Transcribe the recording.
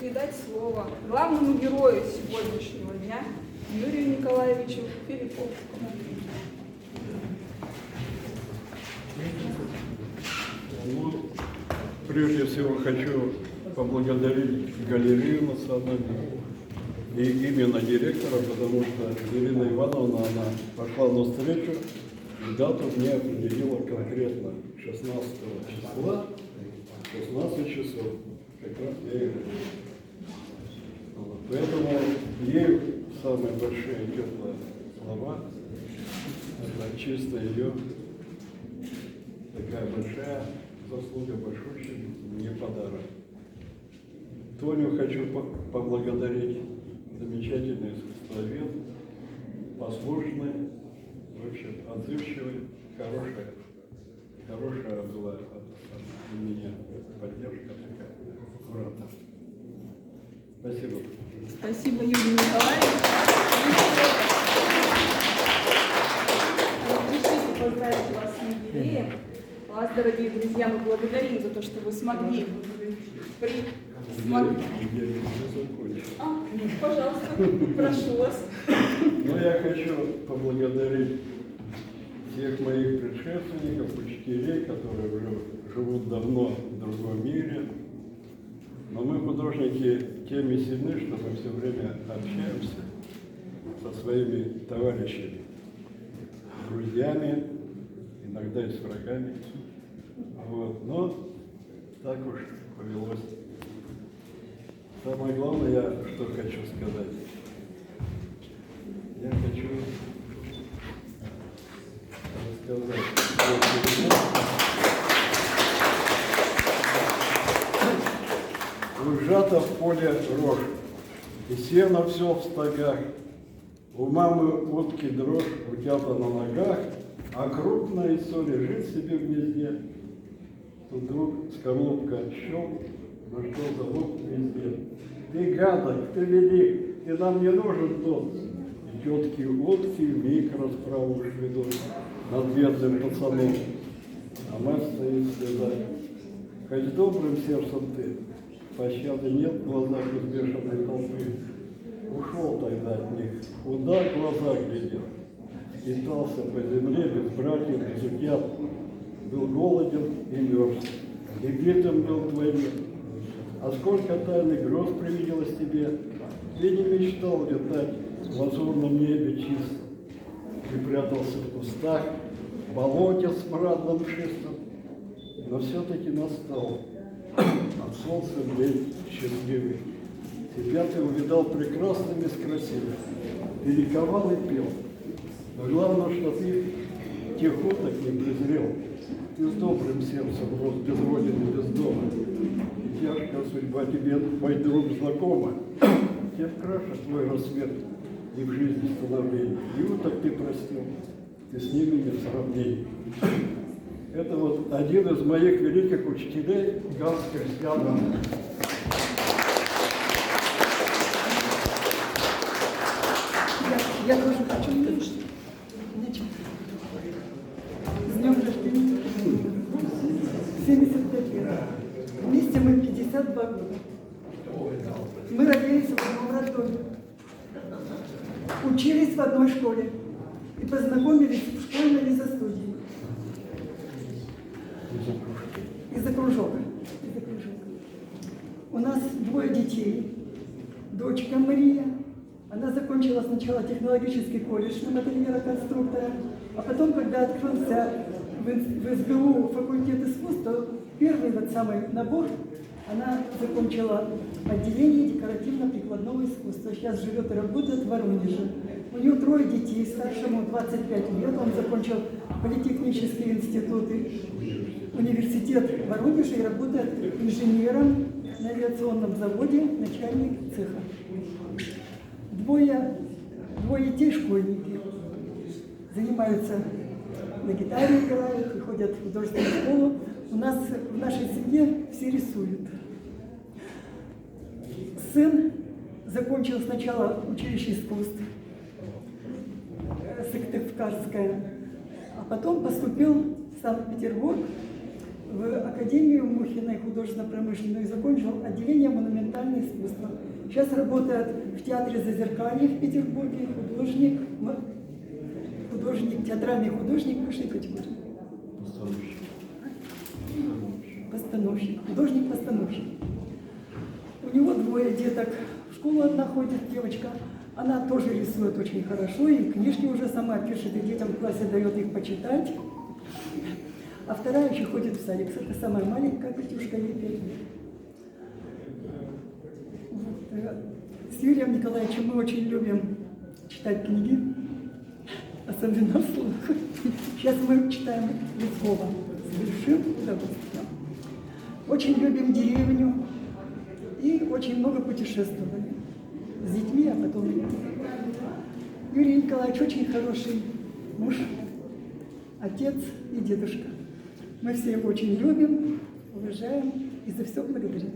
передать слово главному герою сегодняшнего дня Юрию Николаевичу Филипповскому. Ну, прежде всего хочу поблагодарить галерею национальную и именно директора, потому что Ирина Ивановна, она пошла навстречу и дату мне определила конкретно 16 числа, 16 часов. Как раз я и говорю. Вот. Поэтому ей самые большие теплые слова, это чисто ее такая большая заслуга, большущая, мне подарок. Тоню хочу поблагодарить, замечательный искусствовед, послушный, в общем, отзывчивый, хорошая была у меня поддержка такая, аккуратно. Спасибо. Спасибо, Юрий Николаевич. Разрешите поздравить вас с юбилеем. Вас, дорогие друзья, мы благодарим за то, что вы смогли. Пожалуйста, прошу вас. Ну, я хочу поблагодарить всех моих предшественников, учителей, которые уже живут давно в другом мире. Но мы, художники, теми сильны, что мы все время общаемся со своими товарищами, друзьями, иногда и с врагами. Вот. Но так уж повелось. Самое главное, я что хочу сказать. Я хочу рассказать. Ужато в поле рожь, и сено все в стогах. У мамы утки дрожь, утята на ногах, а крупная иссо лежит себе в гнезде. Тут вдруг скорлупка щелк, на что залог везде. Ты гадок, ты велик, и нам не нужен тот. И тетки-утки вмиг расправу ведут над бедным пацаном. А мать стоит слеза. Хоть добрым сердцем ты, пощады нет в глазах избешенной толпы. Ушел тогда от них, куда глаза глядел. Питался по земле без братьев, без утят. Был голоден и мерз, и битым был твой мир. А сколько тайных гроз привиделось тебе, ты не мечтал летать в лазурном небе чисто. Ты прятался в кустах, в болоте с смрадным шистом, но все-таки настал от солнца день счастливый. Тебя ты увидал прекрасным и красивым, ты ликовал и пел. Но главное, что ты тихоток не презрел. Ты с добрым сердцем рос без родины, без дома. И тяжкая судьба тебе, мой друг, знакома. Тем краше твой рассвет и в жизни становление. И уток ты простил, ты с ними не в сравнении. Это вот один из моих великих учителей, Ганс Кристиан Андерсен. Я тоже хочу меньше. С днем рождения. 75 лет. Вместе мы 52 года. Мы родились в одном роддоме. Учились в одной школе. И познакомились в школьной лесостудии. Из-за кружок. У нас 2 детей. Дочка Мария. Она закончила сначала технологический колледж на модельера-конструктора, а потом, когда открылся в СГУ факультет искусств, то первый вот самый набор она закончила отделение декоративно-прикладного искусства. Сейчас живет и работает в Воронеже. У нее 3 детей, старшему 25 лет, он закончил политехнический институт, университет в Воронеже и работает инженером на авиационном заводе, начальник цеха. Двое детей школьники, занимаются на гитаре, играют и ходят в художественную школу. У нас в нашей семье все рисуют. Сын закончил сначала училище искусств Сыктывкарское, а потом поступил в Санкт-Петербург в Академию Мухиной художественно-промышленную и закончил отделение монументального искусства. Сейчас работает в театре Зазеркалье в Петербурге, театральный художник высшей категории. Постановщик, художник-постановщик. У него 2 деток. В школу одна ходит девочка. Она тоже рисует очень хорошо, и книжки уже сама пишет, и детям в классе дает их почитать. А вторая еще ходит в садик. Это самая маленькая Катюшка, ей 5 лет. С Юрием Николаевичем мы очень любим читать книги, особенно вслух. Сейчас мы читаем Лескова с большим удовольствием. Очень любим деревню и очень много путешествовали с детьми, а потом Юрий Николаевич очень хороший муж, отец и дедушка. Мы все его очень любим, уважаем и за все благодарим.